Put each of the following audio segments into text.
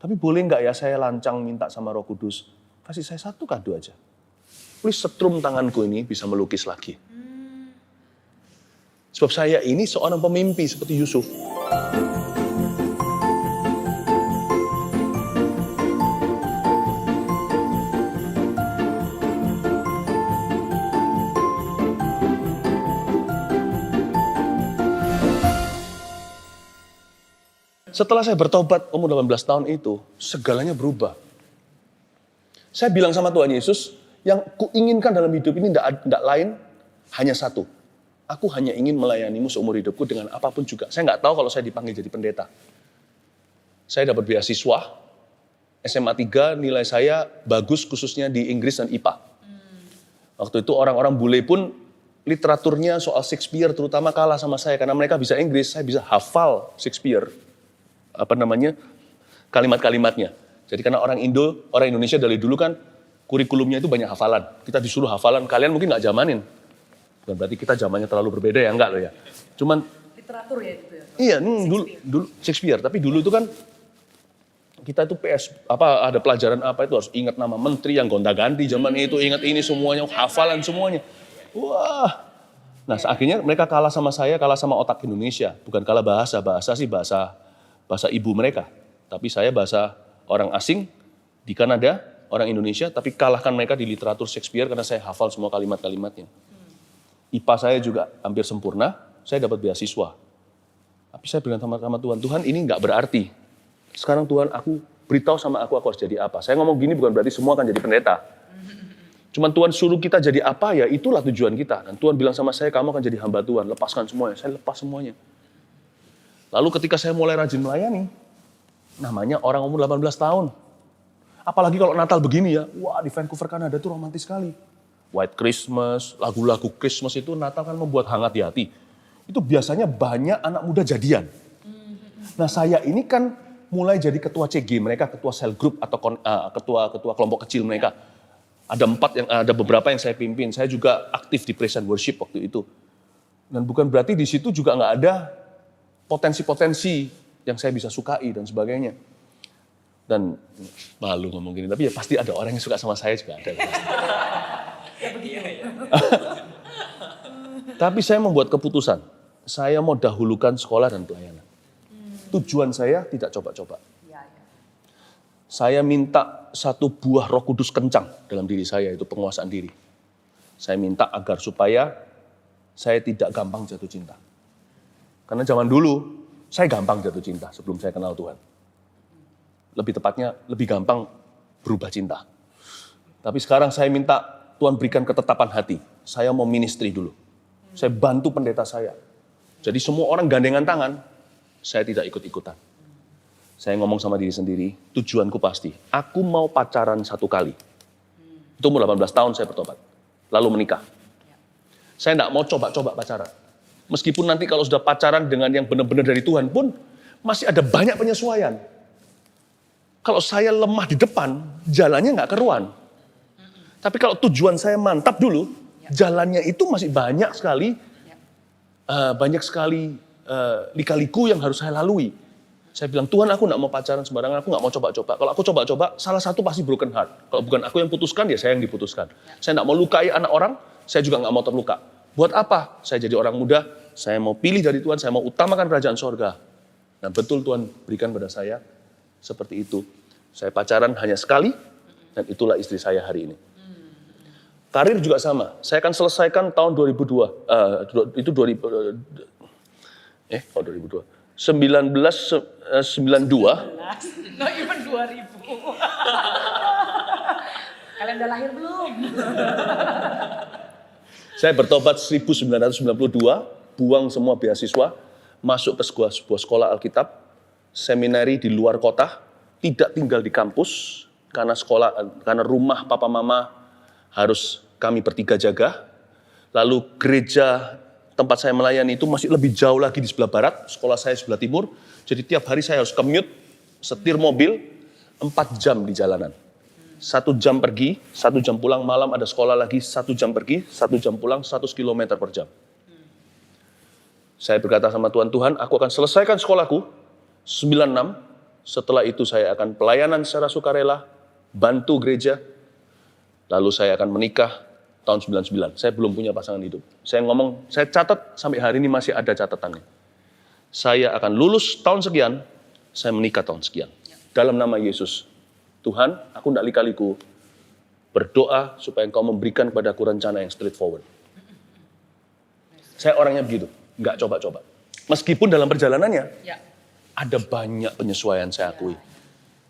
Tapi boleh nggak ya saya lancang minta sama Roh Kudus, kasih saya satu kado aja. Please setrum tanganku ini bisa melukis lagi. Sebab saya ini seorang pemimpi seperti Yusuf. Setelah saya bertobat umur 18 tahun itu, segalanya berubah. Saya bilang sama Tuhan Yesus, yang kuinginkan dalam hidup ini tidak lain, hanya satu. Aku hanya ingin melayanimu seumur hidupku dengan apapun juga. Saya nggak tahu kalau saya dipanggil jadi pendeta. Saya dapat beasiswa, SMA 3 nilai saya bagus khususnya di Inggris dan IPA. Waktu itu orang-orang bule pun literaturnya soal Shakespeare terutama kalah sama saya. Karena mereka bisa Inggris, saya bisa hafal Shakespeare. Kalimat-kalimatnya. Jadi karena orang Indonesia dari dulu kan kurikulumnya itu banyak hafalan. Kita disuruh hafalan, kalian mungkin nggak zamanin. Bukan berarti kita zamannya terlalu berbeda ya, enggak loh ya. Cuman literatur ya gitu ya. Iya, dulu Shakespeare, tapi dulu itu kan kita itu ada pelajaran apa itu harus ingat nama menteri yang gonta-ganti zaman itu, ingat ini semuanya, hafalan semuanya. Wah. Nah, akhirnya mereka kalah sama saya, kalah sama otak Indonesia. Bukan kalah bahasa sih bahasa ibu mereka. Tapi saya bahasa orang asing di Kanada, orang Indonesia, tapi kalahkan mereka di literatur Shakespeare karena saya hafal semua kalimat-kalimatnya. IPA saya juga hampir sempurna, saya dapat beasiswa. Tapi saya bilang sama Tuhan, Tuhan ini nggak berarti. Sekarang Tuhan aku beritahu sama aku harus jadi apa. Saya ngomong gini bukan berarti semua akan jadi pendeta. Cuman Tuhan suruh kita jadi apa ya, itulah tujuan kita. Dan Tuhan bilang sama saya, kamu akan jadi hamba Tuhan, lepaskan semuanya. Saya lepas semuanya. Lalu ketika saya mulai rajin melayani, namanya orang umur 18 tahun. Apalagi kalau Natal begini ya, wah di Vancouver, Kanada itu romantis sekali. White Christmas, lagu-lagu Christmas itu Natal kan membuat hangat di hati. Itu biasanya banyak anak muda jadian. Nah saya ini kan mulai jadi ketua CG mereka, ketua cell group atau ketua kelompok kecil mereka. Ada beberapa yang saya pimpin. Saya juga aktif di praise and worship waktu itu. Dan bukan berarti di situ juga nggak ada potensi-potensi yang saya bisa sukai dan sebagainya. Dan malu ngomong gini, tapi ya pasti ada orang yang suka sama saya juga ada. Tapi saya membuat keputusan, saya mau dahulukan sekolah dan pelayanan. Tujuan saya tidak coba-coba. Saya minta satu buah Roh Kudus kencang dalam diri saya, itu penguasaan diri. Saya minta agar supaya saya tidak gampang jatuh cinta. Karena zaman dulu, saya gampang jatuh cinta sebelum saya kenal Tuhan. Lebih tepatnya, lebih gampang berubah cinta. Tapi sekarang saya minta Tuhan berikan ketetapan hati. Saya mau ministry dulu. Saya bantu pendeta saya. Jadi semua orang gandengan tangan, saya tidak ikut-ikutan. Saya ngomong sama diri sendiri, tujuanku pasti. Aku mau pacaran 1 kali. Itu umur 18 tahun saya bertobat. Lalu menikah. Saya tidak mau coba-coba pacaran. Meskipun nanti kalau sudah pacaran dengan yang benar-benar dari Tuhan pun, masih ada banyak penyesuaian. Kalau saya lemah di depan, jalannya nggak keruan. Tapi kalau tujuan saya mantap dulu, jalannya itu masih banyak sekali lika-liku yang harus saya lalui. Saya bilang, Tuhan aku nggak mau pacaran sembarangan, aku nggak mau coba-coba. Kalau aku coba-coba, salah satu pasti broken heart. Kalau bukan aku yang putuskan, ya saya yang diputuskan. Saya nggak mau lukai anak orang, saya juga nggak mau terluka. Buat apa? Saya jadi orang muda, saya mau pilih dari Tuhan, saya mau utamakan kerajaan sorga. Dan betul Tuhan berikan pada saya seperti itu. Saya pacaran hanya sekali, dan itulah istri saya hari ini. Karir juga sama. Saya akan selesaikan tahun 2002. 1992. No, even 2000. Kalian udah lahir belum? Saya bertobat 1992, buang semua beasiswa, masuk ke sebuah sekolah Alkitab, seminari di luar kota, tidak tinggal di kampus, karena rumah papa mama harus kami bertiga jaga. Lalu gereja tempat saya melayani itu masih lebih jauh lagi di sebelah barat, sekolah saya sebelah timur. Jadi tiap hari saya harus commute, setir mobil, 4 jam di jalanan. 1 jam pergi, 1 jam pulang, malam ada sekolah lagi, 1 jam pergi, 1 jam pulang, 100 km per jam. Saya berkata sama Tuhan, Tuhan aku akan selesaikan sekolahku, 96, Setelah itu saya akan pelayanan secara sukarela, bantu gereja, lalu saya akan menikah tahun 99. Saya belum punya pasangan hidup. Saya ngomong, saya catat sampai hari ini masih ada catatannya. Saya akan lulus tahun sekian, saya menikah tahun sekian. Dalam nama Yesus. Tuhan, aku tidak lika-liku berdoa supaya Engkau memberikan kepadaku rencana yang straightforward. Saya orangnya begitu, nggak coba-coba. Meskipun dalam perjalanannya, ada banyak penyesuaian saya akui.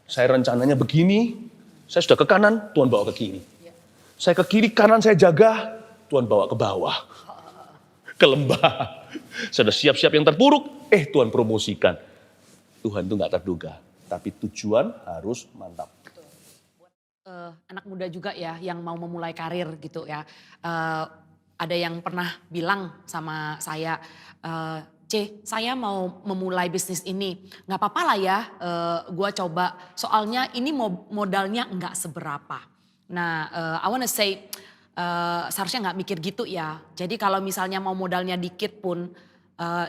Saya rencananya begini, saya sudah ke kanan, Tuhan bawa ke kiri. Saya ke kiri, kanan saya jaga, Tuhan bawa ke bawah. Ke lembah. Saya sudah siap-siap yang terpuruk, Tuhan promosikan. Tuhan itu nggak terduga, tapi tujuan harus mantap. Anak muda juga ya yang mau memulai karir gitu ya. Ada yang pernah bilang sama saya, saya mau memulai bisnis ini. Gak apa-apa lah ya gue coba. Soalnya ini modalnya gak seberapa. Nah I wanna say seharusnya gak mikir gitu ya. Jadi kalau misalnya mau modalnya dikit pun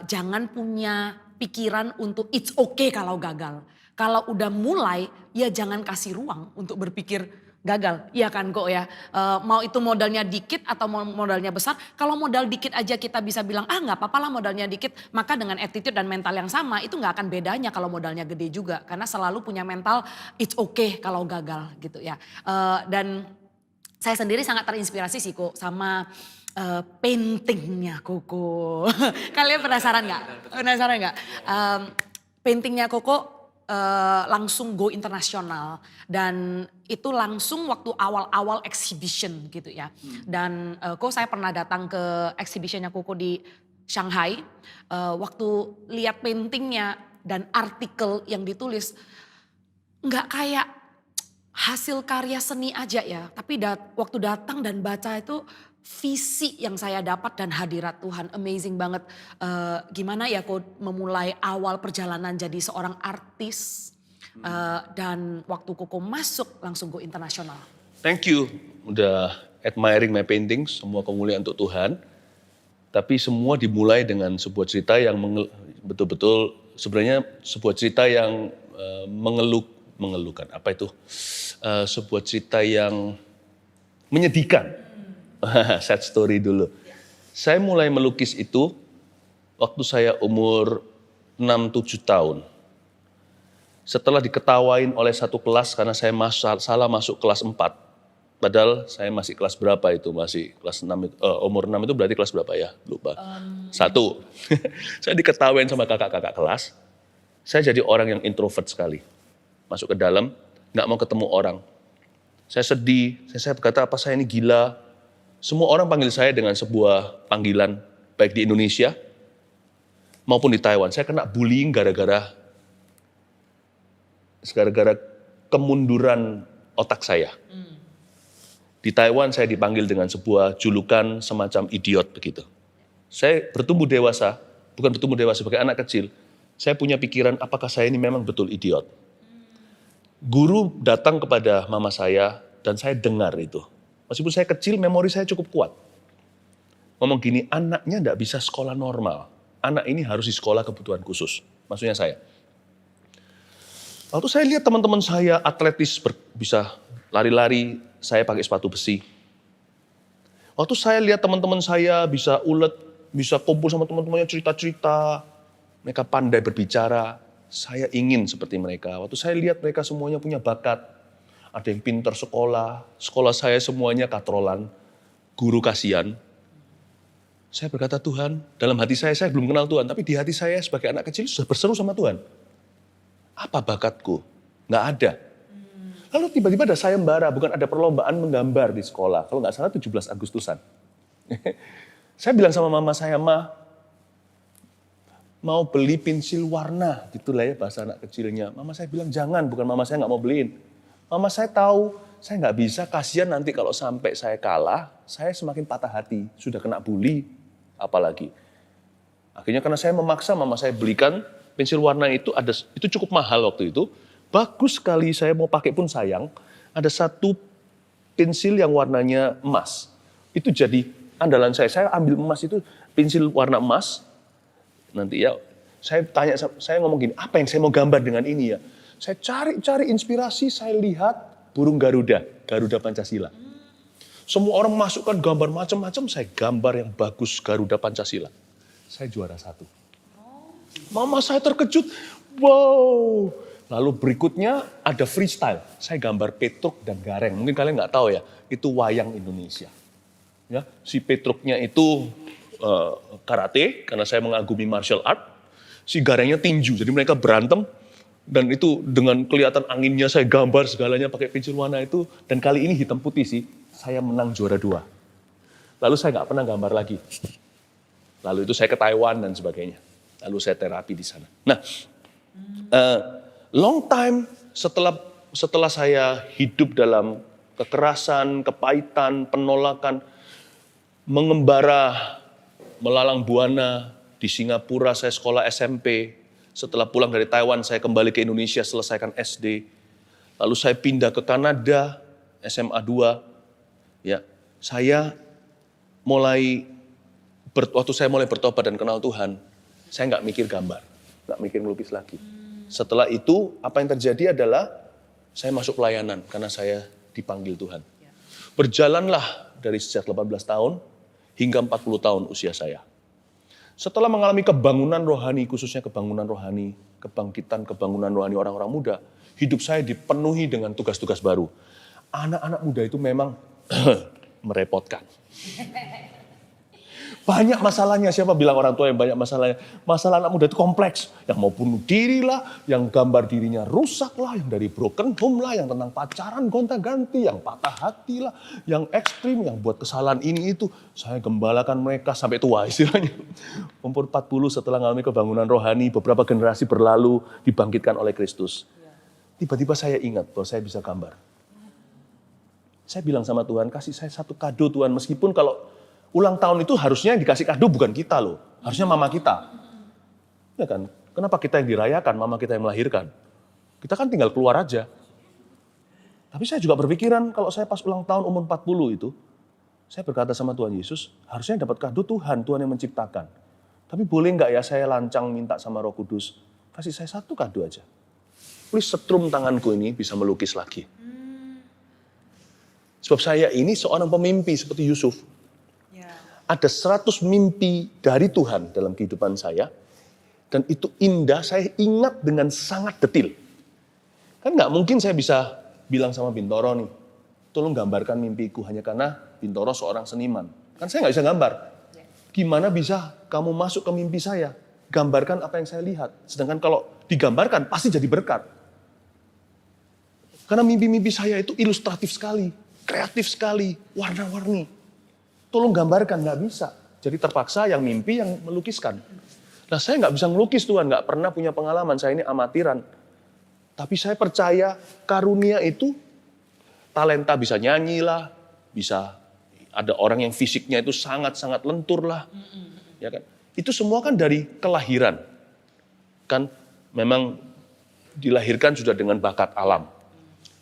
jangan punya pikiran untuk it's okay kalau gagal. Kalau udah mulai, ya jangan kasih ruang untuk berpikir gagal. Iya kan kok ya, mau itu modalnya dikit atau modalnya besar. Kalau modal dikit aja kita bisa bilang, gak apa-apa lah modalnya dikit. Maka dengan attitude dan mental yang sama, itu gak akan bedanya kalau modalnya gede juga. Karena selalu punya mental, it's okay kalau gagal gitu ya. Dan saya sendiri sangat terinspirasi sih kok sama paintingnya Koko. Kalian penasaran gak? Penasaran gak? Paintingnya Koko langsung go internasional dan itu langsung waktu awal-awal exhibition gitu ya. Dan saya pernah datang ke exhibitionnya Koko di Shanghai. Waktu lihat paintingnya dan artikel yang ditulis nggak kayak hasil karya seni aja ya. Tapi waktu datang dan baca itu visi yang saya dapat dan hadirat Tuhan amazing banget. Gimana ya kok memulai awal perjalanan jadi seorang artis dan waktu Koko masuk langsung go internasional. Thank you udah admiring my paintings, semua kemuliaan untuk Tuhan. Tapi semua dimulai dengan sebuah cerita yang betul-betul sebenarnya sebuah cerita yang mengeluhkan. Apa itu? Sebuah cerita yang menyedihkan. Sad story dulu. Saya mulai melukis itu waktu saya umur 6-7 tahun. Setelah diketawain oleh satu kelas karena saya salah masuk kelas 4. Padahal saya masih kelas berapa itu? Masih kelas 6, umur 6 itu berarti kelas berapa ya? Lupa. 1. Saya diketawain sama kakak-kakak kelas. Saya jadi orang yang introvert sekali. Masuk ke dalam, gak mau ketemu orang. Saya sedih, saya berkata apa saya ini gila. Semua orang panggil saya dengan sebuah panggilan, baik di Indonesia maupun di Taiwan. Saya kena bullying gara-gara kemunduran otak saya. Di Taiwan saya dipanggil dengan sebuah julukan semacam idiot begitu. Saya bertumbuh dewasa, bukan bertumbuh dewasa sebagai anak kecil. Saya punya pikiran apakah saya ini memang betul idiot. Guru datang kepada mama saya dan saya dengar itu. Meskipun saya kecil, memori saya cukup kuat. Ngomong gini, anaknya enggak bisa sekolah normal. Anak ini harus di sekolah kebutuhan khusus. Maksudnya saya. Waktu saya lihat teman-teman saya atletis bisa lari-lari, saya pakai sepatu besi. Waktu saya lihat teman-teman saya bisa ulet, bisa kumpul sama teman-temannya cerita-cerita. Mereka pandai berbicara. Saya ingin seperti mereka. Waktu saya lihat mereka semuanya punya bakat. Ada yang pintar sekolah saya semuanya katrolan, guru kasihan. Saya berkata Tuhan, dalam hati saya belum kenal Tuhan, tapi di hati saya sebagai anak kecil sudah berseru sama Tuhan. Apa bakatku? Nggak ada. Lalu tiba-tiba ada sayembara, bukan ada perlombaan menggambar di sekolah. Kalau nggak salah 17 Agustusan. Saya bilang sama mama saya, Ma, mau beli pensil warna, gitulah ya bahasa anak kecilnya. Mama saya bilang jangan, bukan mama saya nggak mau beliin. Mama saya tahu, saya nggak bisa, kasihan nanti kalau sampai saya kalah, saya semakin patah hati, sudah kena bully, apalagi. Akhirnya karena saya memaksa, mama saya belikan pensil warna itu, itu cukup mahal waktu itu, bagus sekali, saya mau pakai pun sayang, ada satu pensil yang warnanya emas. Itu jadi andalan saya ambil emas itu, pensil warna emas, nanti ya, saya ngomong gini, apa yang saya mau gambar dengan ini ya? Saya cari inspirasi, saya lihat burung Garuda, Garuda Pancasila. Semua orang masukkan gambar macam-macam, saya gambar yang bagus Garuda Pancasila. Saya juara 1. Mama saya terkejut, wow. Lalu berikutnya ada freestyle, saya gambar Petruk dan Gareng. Mungkin kalian nggak tahu ya, itu wayang Indonesia. Ya, si Petruknya itu karate, karena saya mengagumi martial art. Si Garengnya tinju, jadi mereka berantem. Dan itu dengan kelihatan anginnya saya gambar segalanya pakai pensil warna itu. Dan kali ini hitam putih sih, saya menang juara 2. Lalu saya nggak pernah gambar lagi. Lalu itu saya ke Taiwan dan sebagainya. Lalu saya terapi di sana. Nah, long time setelah saya hidup dalam kekerasan, kepahitan, penolakan, mengembara, melalang buana di Singapura, saya sekolah SMP. Setelah pulang dari Taiwan, saya kembali ke Indonesia, selesaikan SD. Lalu saya pindah ke Kanada, SMA 2. Ya, saya waktu saya mulai bertobat dan kenal Tuhan, saya nggak mikir gambar, nggak mikir melukis lagi. Setelah itu, apa yang terjadi adalah saya masuk pelayanan karena saya dipanggil Tuhan. Berjalanlah dari sejak 18 tahun hingga 40 tahun usia saya. Setelah mengalami kebangunan rohani, khususnya kebangunan rohani, kebangunan rohani orang-orang muda, hidup saya dipenuhi dengan tugas-tugas baru. Anak-anak muda itu memang merepotkan. Banyak masalahnya, siapa bilang orang tua yang banyak masalahnya? Masalah anak muda itu kompleks. Yang mau bunuh diri lah, yang gambar dirinya rusak lah, yang dari broken home lah, yang tentang pacaran gonta-ganti, yang patah hati lah, yang ekstrim, yang buat kesalahan ini itu. Saya gembalakan mereka sampai tua istilahnya. Umur 40 setelah mengalami kebangunan rohani, beberapa generasi berlalu dibangkitkan oleh Kristus. Tiba-tiba saya ingat bahwa saya bisa gambar. Saya bilang sama Tuhan, kasih saya satu kado Tuhan, meskipun kalau ulang tahun itu harusnya yang dikasih kado bukan kita loh. Harusnya mama kita. Ya kan? Kenapa kita yang dirayakan, mama kita yang melahirkan? Kita kan tinggal keluar aja. Tapi saya juga berpikiran kalau saya pas ulang tahun umur 40 itu, saya berkata sama Tuhan Yesus, harusnya dapat kado Tuhan yang menciptakan. Tapi boleh nggak ya saya lancang minta sama Roh Kudus, kasih saya satu kado aja. Please setrum tanganku ini bisa melukis lagi. Sebab saya ini seorang pemimpi seperti Yusuf. Ada 100 mimpi dari Tuhan dalam kehidupan saya. Dan itu indah, saya ingat dengan sangat detil. Kan nggak mungkin saya bisa bilang sama Bintoro nih, tolong gambarkan mimpiku hanya karena Bintoro seorang seniman. Kan saya nggak bisa gambar. Gimana bisa kamu masuk ke mimpi saya? Gambarkan apa yang saya lihat. Sedangkan kalau digambarkan, pasti jadi berkat. Karena mimpi-mimpi saya itu ilustratif sekali, kreatif sekali, warna-warni. Tolong gambarkan, nggak bisa. Jadi terpaksa yang mimpi yang melukiskan. Nah saya nggak bisa melukis Tuhan, nggak pernah punya pengalaman, saya ini amatiran. Tapi saya percaya karunia itu, talenta bisa nyanyi lah, bisa ada orang yang fisiknya itu sangat-sangat lentur lah. Ya kan? Itu semua kan dari kelahiran. Kan memang dilahirkan sudah dengan bakat alam.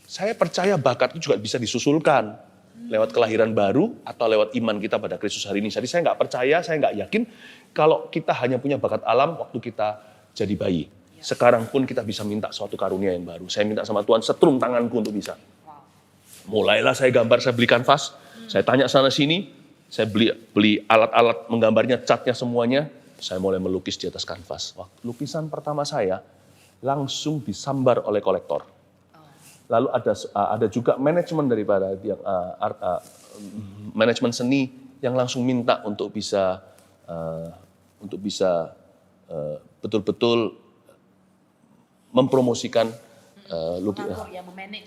Saya percaya bakat itu juga bisa disusulkan. Lewat kelahiran baru atau lewat iman kita pada Kristus hari ini. Jadi saya nggak percaya, saya nggak yakin kalau kita hanya punya bakat alam waktu kita jadi bayi. Sekarang pun kita bisa minta suatu karunia yang baru. Saya minta sama Tuhan, setrum tanganku untuk bisa. Mulailah saya gambar, saya beli kanvas, saya tanya sana sini, saya beli alat-alat menggambarnya, catnya semuanya, saya mulai melukis di atas kanvas. Lukisan pertama saya langsung disambar oleh kolektor. Lalu ada juga manajemen daripada yang manajemen seni yang langsung minta untuk bisa betul-betul mempromosikan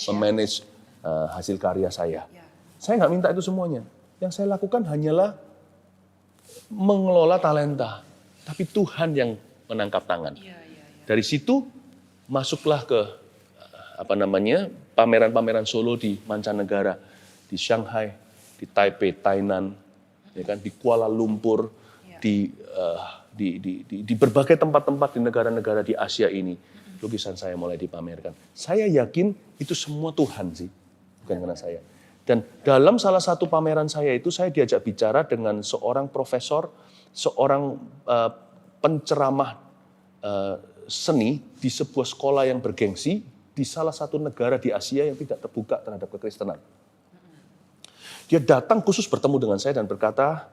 memanage hasil karya saya. Saya nggak minta itu semuanya. Yang saya lakukan hanyalah mengelola talenta, tapi Tuhan yang menangkap tangan. Dari situ masuklah ke pameran-pameran solo di mancanegara, di Shanghai, di Taipei, Tainan, ya kan, di Kuala Lumpur, di berbagai tempat-tempat di negara-negara di Asia ini, lukisan saya mulai dipamerkan. Saya yakin itu semua Tuhan sih, bukan karena saya. Dan dalam salah satu pameran saya itu saya diajak bicara dengan seorang profesor, seorang penceramah seni di sebuah sekolah yang bergengsi di salah satu negara di Asia yang tidak terbuka terhadap kekristenan. Dia datang khusus bertemu dengan saya dan berkata,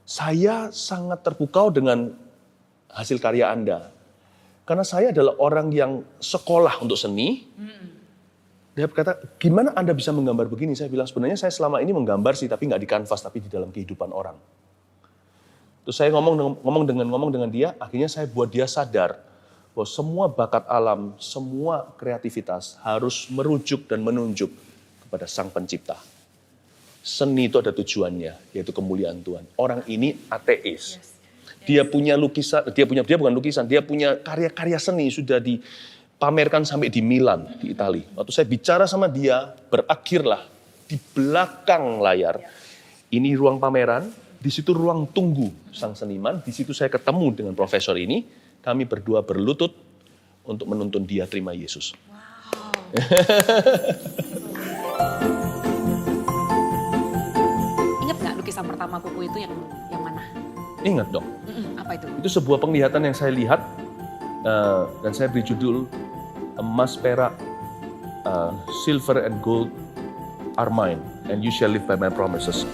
saya sangat terpukau dengan hasil karya Anda. Karena saya adalah orang yang sekolah untuk seni. Dia berkata, gimana Anda bisa menggambar begini? Saya bilang, sebenarnya saya selama ini menggambar sih, tapi nggak di kanvas, tapi di dalam kehidupan orang. Terus saya ngomong dengan dia, akhirnya saya buat dia sadar bahwa semua bakat alam, semua kreativitas harus merujuk dan menunjuk kepada Sang Pencipta. Seni itu ada tujuannya, yaitu kemuliaan Tuhan. Orang ini ateis. Dia punya lukisan, dia bukan lukisan, dia punya karya-karya seni sudah dipamerkan sampai di Milan, di Italia. Waktu saya bicara sama dia, berakhirlah di belakang layar. Ini ruang pameran, di situ ruang tunggu sang seniman. Di situ saya ketemu dengan profesor ini. Kami berdua berlutut untuk menuntun dia terima Yesus. Ingat nggak lukisan pertama kuku itu yang mana? Ingat dong. Apa itu? Itu sebuah penglihatan yang saya lihat dan saya beri judul emas, perak, silver and gold are mine and you shall live by my promises.